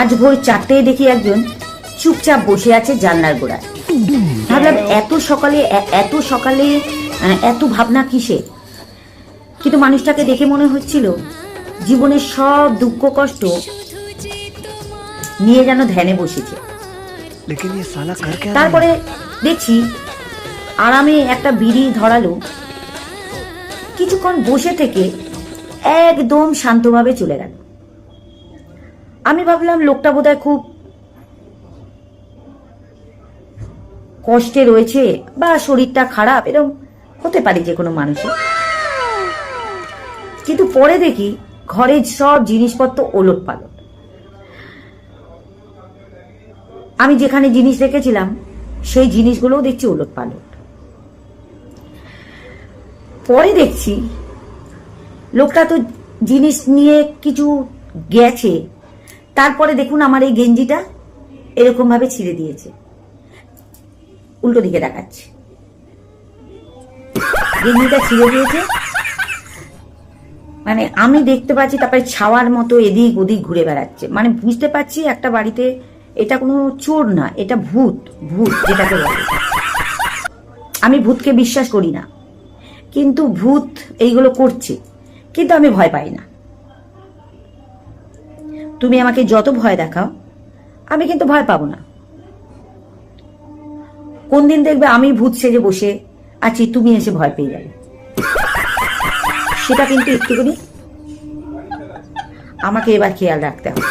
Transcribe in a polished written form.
আজ ভোর 4টেয় দেখি একজন চুপচাপ বসে আছে জানলার গোড়ায়। ভাবলাম এত সকালে এত ভাবনা কিসে? কিন্তু মানুষটাকে দেখে মনে হচ্ছিল জীবনের সব দুঃখ কষ্ট নিয়ে যেন ধ্যানে বসেছে। তারপরে দেখছি আরামে একটা বিড়ি ধরালো, কিছুক্ষণ বসে থেকে একদম শান্তভাবে চলে গেল। আমি ভাবলাম লোকটা বোধহয় খুব কষ্টে রয়েছে বা শরীরটা খারাপ, এরকম হতে পারে যে কোনো মানুষের। কিন্তু পরে দেখি ঘরের সব জিনিসপত্র ওলট পালট। আমি যেখানে জিনিস রেখেছিলাম সেই জিনিসগুলোও দেখছি ওলট পালট। পরে দেখছি লোকটা তো জিনিস নিয়ে কিছু গেছে, তারপরে দেখুন আমার এই গেঞ্জিটা এরকম ভাবে ছিঁড়ে দিয়েছে, উল্টো দিকে দেখাচ্ছে। গেঞ্জিটা ছিঁড়ে দিয়েছে মানে আমি দেখতে পাচ্ছি, তারপরে ছাওয়ার মতো এদিক ওদিক ঘুরে বেড়াচ্ছে। মানে বুঝতে পারছি একটা বাড়িতে এটা কোনো চোর না, এটা ভূত। ভূত যেটাকে বলে, আমি ভূতকে বিশ্বাস করি না, কিন্তু ভূত এইগুলো করছে, কিন্তু আমি ভয় পাই না। তুমি আমাকে যত ভয় দেখাও, আমি কিন্তু ভয় পাবো না। কোন দিন দেখবে আমি ভূত সেজে বসে আছি, তুমি এসে ভয় পেয়ে যাবে, সেটা কিন্তু একটুখানি আমাকে এবার খেয়াল রাখতে হবে।